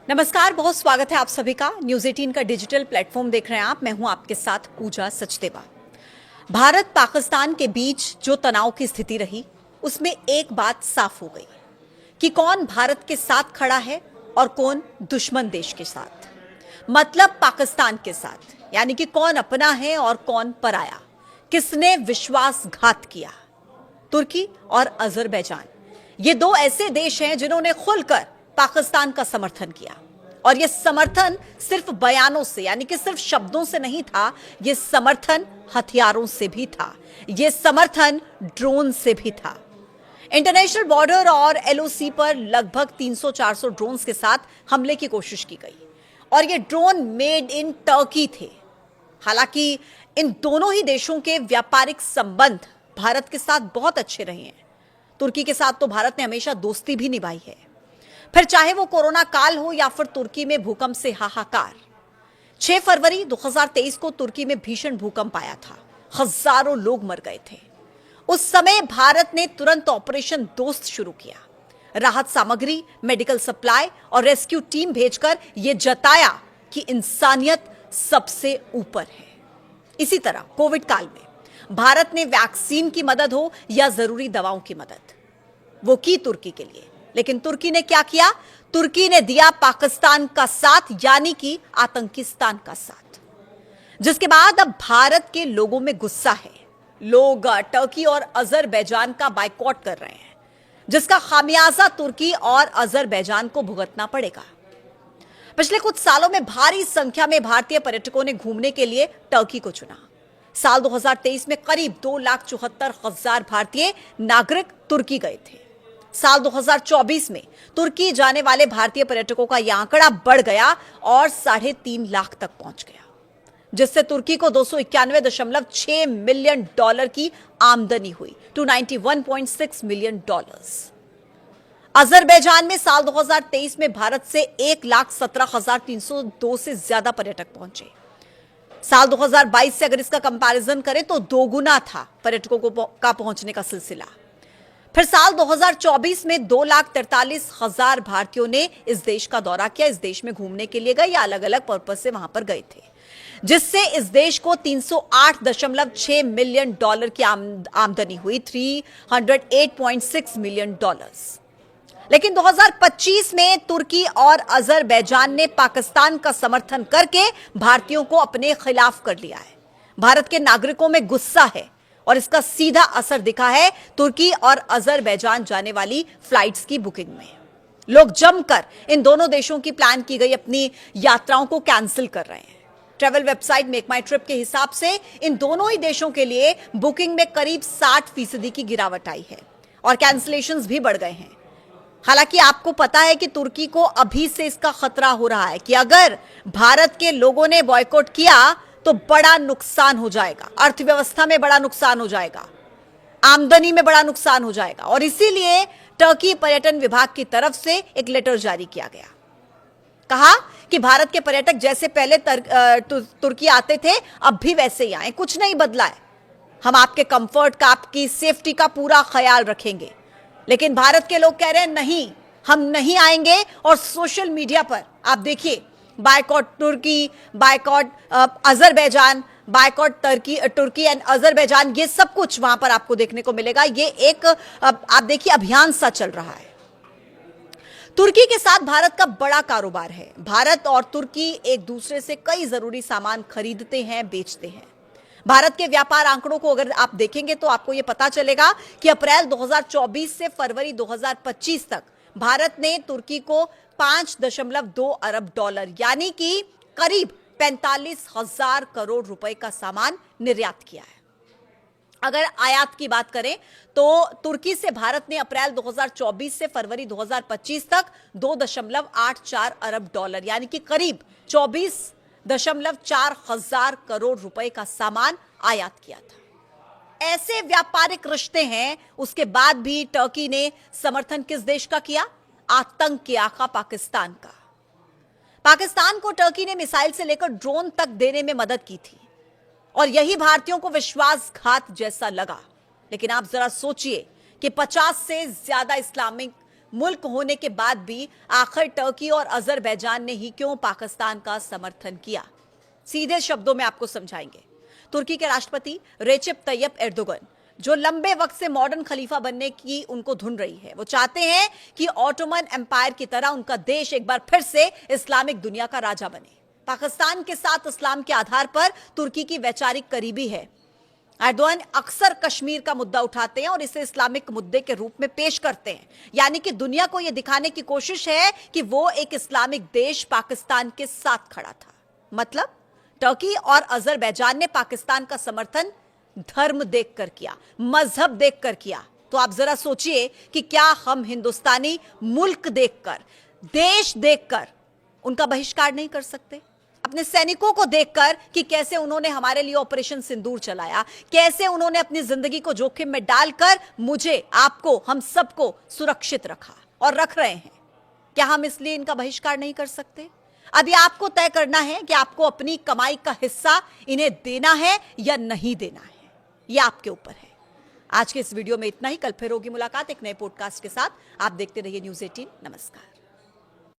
नमस्कार, बहुत स्वागत है आप सभी का। न्यूज 18 का डिजिटल प्लेटफॉर्म देख रहे हैं आप। मैं हूं आपके साथ पूजा सचदेवा। भारत पाकिस्तान के बीच जो तनाव की स्थिति रही, उसमें एक बात साफ हो गई कि कौन भारत के साथ खड़ा है और कौन दुश्मन देश के साथ, मतलब पाकिस्तान के साथ। यानी कि कौन अपना है और कौन पराया, किसने विश्वासघात किया। तुर्की और अजरबैजान, ये दो ऐसे देश हैं जिन्होंने खुलकर पाकिस्तान का समर्थन किया। और यह समर्थन सिर्फ बयानों से, यानी कि सिर्फ शब्दों से नहीं था, यह समर्थन हथियारों से भी था, यह समर्थन ड्रोन से भी था। इंटरनेशनल बॉर्डर और एलओसी पर लगभग 300-400 ड्रोन्स के साथ हमले की कोशिश की गई और ये ड्रोन मेड इन टर्की थे। हालांकि इन दोनों ही देशों के व्यापारिक संबंध भारत के साथ बहुत अच्छे रहे हैं। तुर्की के साथ तो भारत ने हमेशा दोस्ती भी निभाई है, फिर चाहे वो कोरोना काल हो या फिर तुर्की में भूकंप से हाहाकार। 6 फरवरी 2023 को तुर्की में भीषण भूकंप आया था, हजारों लोग मर गए थे। उस समय भारत ने तुरंत ऑपरेशन दोस्त शुरू किया, राहत सामग्री, मेडिकल सप्लाई और रेस्क्यू टीम भेजकर यह जताया कि इंसानियत सबसे ऊपर है। इसी तरह कोविड काल में भारत ने वैक्सीन की मदद हो या जरूरी दवाओं की मदद, वो की तुर्की के लिए। लेकिन तुर्की ने क्या किया? तुर्की ने दिया पाकिस्तान का साथ, यानी कि आतंकिस्तान का साथ। जिसके बाद अब भारत के लोगों में गुस्सा है। लोग टर्की और अजरबैजान का बायकॉट कर रहे हैं, जिसका खामियाजा तुर्की और अजरबैजान को भुगतना पड़ेगा। पिछले कुछ सालों में भारी संख्या में भारतीय पर्यटकों ने घूमने के लिए टर्की को चुना। साल 2023 में करीब 2,74,000 भारतीय नागरिक तुर्की गए थे। साल 2024 में तुर्की जाने वाले भारतीय पर्यटकों का यह आंकड़ा बढ़ गया और 3.5 लाख तक पहुंच गया, जिससे तुर्की को $291.6 मिलियन की आमदनी हुई, $291.6 मिलियन। अजरबैजान में साल 2023 में भारत से 1,17,302 से ज्यादा पर्यटक पहुंचे। साल 2022 से अगर इसका कंपैरिजन करें तो दोगुना था पर्यटकों का पहुंचने का सिलसिला। फिर साल 2024 में 2,43,000 भारतीयों ने इस देश का दौरा किया, इस देश में घूमने के लिए गए या अलग अलग पर्पज से वहां पर गए थे, जिससे इस देश को $308.6 मिलियन की आमदनी हुई, $308.6 मिलियन। लेकिन 2025 में तुर्की और अजरबैजान ने पाकिस्तान का समर्थन करके भारतीयों को अपने खिलाफ कर लिया है। भारत के नागरिकों में गुस्सा है और इसका सीधा असर दिखा है तुर्की और अजरबैजान जाने वाली फ्लाइट्स की बुकिंग में। लोग जमकर इन दोनों देशों की प्लान की गई अपनी यात्राओं को कैंसिल कर रहे हैं। ट्रैवल वेबसाइट मेक माई ट्रिप के हिसाब से इन दोनों ही देशों के लिए बुकिंग में करीब 60% की गिरावट आई है और कैंसिलेशंस भी बढ़ गए हैं। हालांकि आपको पता है कि तुर्की को अभी से इसका खतरा हो रहा है कि अगर भारत के लोगों ने बॉयकॉट किया तो बड़ा नुकसान हो जाएगा, अर्थव्यवस्था में बड़ा नुकसान हो जाएगा, आमदनी में बड़ा नुकसान हो जाएगा। और इसीलिए टर्की पर्यटन विभाग की तरफ से एक लेटर जारी किया गया। कहा कि भारत के पर्यटक जैसे पहले तुर्की आते थे अब भी वैसे ही आए, कुछ नहीं बदला है। हम आपके कंफर्ट का, आपकी सेफ्टी का पूरा ख्याल रखेंगे। लेकिन भारत के लोग कह रहे हैं नहीं, हम नहीं आएंगे। और सोशल मीडिया पर आप देखिए, boycott Turkey, boycott Azerbaijan, boycott Turkey and Azerbaijan, ये सब कुछ वहां पर आपको देखने को मिलेगा। ये एक आप देखिए अभियान सा चल रहा है। तुर्की के साथ भारत का बड़ा कारोबार है। भारत और तुर्की एक दूसरे से कई जरूरी सामान खरीदते हैं, बेचते हैं। भारत के व्यापार आंकड़ों को अगर आप देखेंगे तो आपको यह पता चलेगा कि अप्रैल 2024 से फरवरी 2025 तक भारत ने तुर्की को $5.2 अरब, यानी कि करीब 45,000 करोड़ रुपए का सामान निर्यात किया है। अगर आयात की बात करें तो तुर्की से भारत ने अप्रैल 2024 से फरवरी 2025 तक $2.84 अरब, यानी कि करीब 24.4 हजार करोड़ रुपए का सामान आयात किया था। ऐसे व्यापारिक रिश्ते हैं, उसके बाद भी टर्की ने समर्थन किस देश का किया? आतंक के आका पाकिस्तान का। पाकिस्तान को टर्की ने मिसाइल से लेकर ड्रोन तक देने में मदद की थी और यही भारतीयों को विश्वासघात जैसा लगा। लेकिन आप जरा सोचिए कि 50 से ज्यादा इस्लामिक मुल्क होने के बाद भी आखिर टर्की और अजरबैजान ने ही क्यों पाकिस्तान का समर्थन किया? सीधे शब्दों में आपको समझाएंगे। तुर्की के राष्ट्रपति रेसिप तैयप एर्दोगन, जो लंबे वक्त से मॉडर्न खलीफा बनने की उनको धुन रही है, वो चाहते हैं कि ऑटोमन एम्पायर की तरह उनका देश एक बार फिर से इस्लामिक दुनिया का राजा बने। पाकिस्तान के साथ इस्लाम के आधार पर तुर्की की वैचारिक करीबी है। एर्दोगन अक्सर कश्मीर का मुद्दा उठाते हैं और इसे इस्लामिक मुद्दे के रूप में पेश करते हैं, यानी कि दुनिया को यह दिखाने की कोशिश है कि वो एक इस्लामिक देश पाकिस्तान के साथ खड़ा था। मतलब टर्की और अजरबैजान ने पाकिस्तान का समर्थन धर्म देखकर किया, मजहब देखकर किया। तो आप जरा सोचिए कि क्या हम हिंदुस्तानी मुल्क देखकर, देश देखकर उनका बहिष्कार नहीं कर सकते? अपने सैनिकों को देखकर कि कैसे उन्होंने हमारे लिए ऑपरेशन सिंदूर चलाया, कैसे उन्होंने अपनी जिंदगी को जोखिम में डालकर मुझे, आपको, हम सबको सुरक्षित रखा और रख रहे हैं, क्या हम इसलिए इनका बहिष्कार नहीं कर सकते? अभी आपको तय करना है कि आपको अपनी कमाई का हिस्सा इन्हें देना है या नहीं देना है, यह आपके ऊपर है। आज के इस वीडियो में इतना ही। कल फिर होगी मुलाकात एक नए पॉडकास्ट के साथ। आप देखते रहिए न्यूज़ 18। नमस्कार।